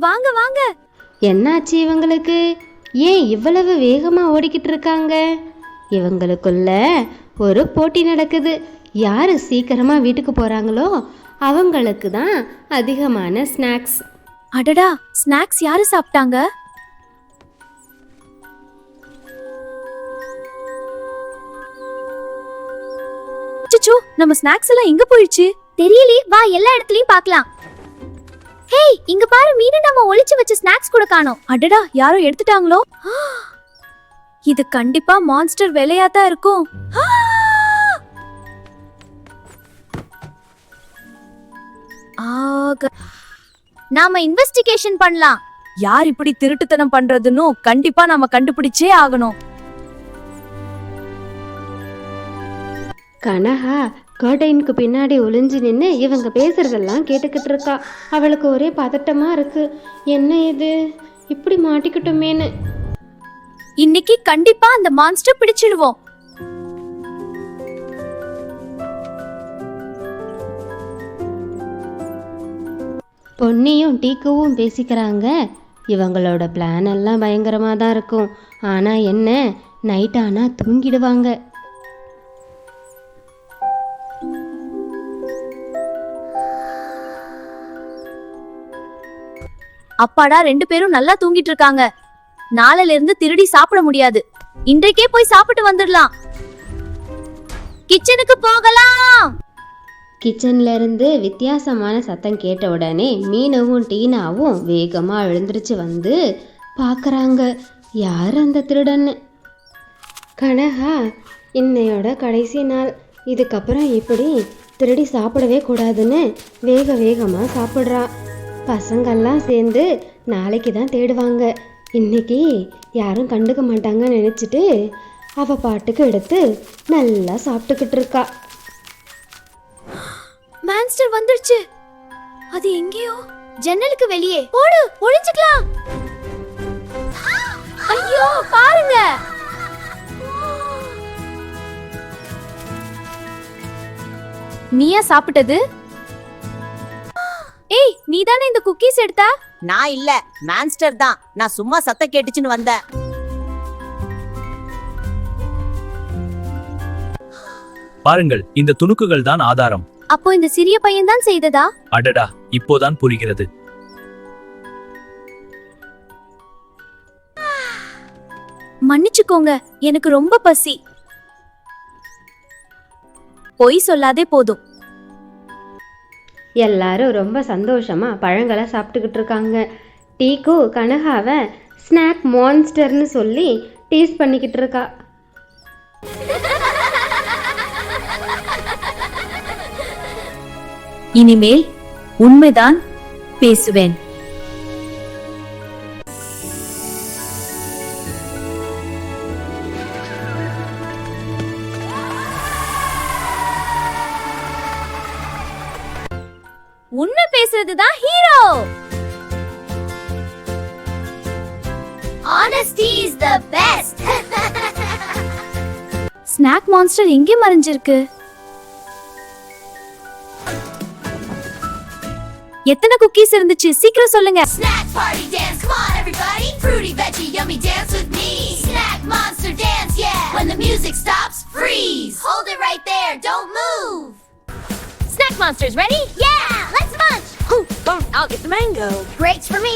வாங்க வாங்க. என்னாச்சு இவங்களுக்கு? ஏன் இவ்வளவு வேகமா ஓடிக்கிட்டு இருக்காங்க? இவங்களுக்குள்ள ஒரு போட்டி நடக்குது. யாரு சீக்கிரமா வீட்டுக்கு போறாங்களோ அவங்களுக்கு தான் அதிகமான ஸ்நாக்ஸ். அடடா, ஸ்நாக்ஸ் யாரு சாப்பிட்டாங்க? அச்சச்சோ, நம்ம ஸ்நாக்ஸ் எல்லாம் எங்க போயிடுச்சு? தெரியலையே, வா எல்லா இடத்துலயும் பார்க்கலாம். ஹேய், இங்க பாரு, மீண்டும் நம்ம ஒளிச்சு வச்ச ஸ்நாக்ஸ் கூட காணோம். அடடா, யாரோ எடுத்துட்டாங்களோ? இது கண்டிப்பா மான்ஸ்டர் வேலையா தான் இருக்கும். நாம இன்வெஸ்டிகேஷன் பண்ணலாம். யார் இப்படி திருட்டுத்தனம் பண்றதுன்னு கண்டிப்பா நாம கண்டுபிடிச்சே ஆகணும். கனகா கர்டைனுக்கு பின்னாடி ஒளிஞ்சு நின்று இவங்க பேசுறதெல்லாம் கேட்டுக்கிட்டு இருக்கா. அவளுக்கு ஒரே பதட்டமா இருக்கு. என்ன இது, இப்படி மாட்டிக்கிட்டோமேன்னு. இன்னைக்கு கண்டிப்பா அந்த மான்ஸ்டர் பிடிச்சிடுவோம். பொன்னியும் டீக்குவும் பேசிக்கிறாங்க. இவங்களோட பிளான் எல்லாம் பயங்கரமாக தான் இருக்கும். ஆனால் என்ன, நைட் ஆனால் தூங்கிடுவாங்க. அப்பாடா, 2 பேரும் நல்லா தூங்கிட்டு இருக்காங்க. நாளையில இருந்து திருடி சாப்பிட முடியாது. இன்றைக்கே போய் சாப்பிட்டு வந்துடலாம். கிச்சனுக்கு போகலாம். கிச்சன்ல இருந்து வித்தியாசமான சத்தம் கேட்ட உடனே மீனவும் டீனாவும் வேகமா எழுந்திருச்சு வந்து பார்க்கறாங்க யார் அந்த திருடன்னு. கனகா, இன்னையோட கடைசி நாள். இதுக்கப்புறம் இப்படி திருடி சாப்பிடவே கூடாதுன்னு வேகமா சாப்பிட்றா. பசங்கள்லாம் சேர்ந்து நாளைக்கு தான் தேடுவாங்க. இன்னைக்கு யாரும் கண்டுக்க மாட்டாங்கன்னு நினச்சிட்டு அவ பாட்டுக்கு எடுத்து நல்லா சாப்பிட்டுக்கிட்டு இருக்கா. மான்ஸ்டர் வந்துருச்சு. அது எங்கேயோ ஜன்னலுக்கு வெளியே. ஓடு, ஒளிஞ்சுக்கலாம். ஐயோ, பாருங்க. நீயா சாப்பிட்டது? ஏய், நீதானே இந்த குக்கீஸ் எடுத்தா? நான் இல்ல, மான்ஸ்டர் தான். நான் சும்மா சத்தம் கேட்டுச்சுன்னு வந்தேன். பாருங்கள், இந்த துணுக்குகள் தான் ஆதாரம். அப்போ இந்த சிறிய பையன் தான் செய்ததா? அடடா, இப்போதான் புரிகிறது. மன்னிச்சுக்கோங்க, எனக்கு ரொம்ப பசி. பொய் சொல்லாதே போதும். எல்லாரும் ரொம்ப சந்தோஷமா பழங்களை சாப்பிட்டுக்கிட்டு இருக்காங்க. டீக்கு கனகாவை ஸ்நாக் மான்ஸ்டர்னு சொல்லி டீஸ் பண்ணிக்கிட்டு இருக்கா. இனிமேல் உண்மைதான் பேசுவேன். உண்மை பேசுறதுதான் hero. Honesty is the best. Snack monster எங்கே மறைஞ்சிருக்கு? எத்தனை குக்கீஸ் இருந்துச்சு? சீக்கிரம் சொல்லுங்க. Snack party dance, come on everybody. Fruity veggie yummy dance with me. Snack monster dance, yeah. When the music stops, freeze. Hold it right there, don't move. Snack monsters ready? Yeah, let's munch. I'll get the mango. Grapes for me.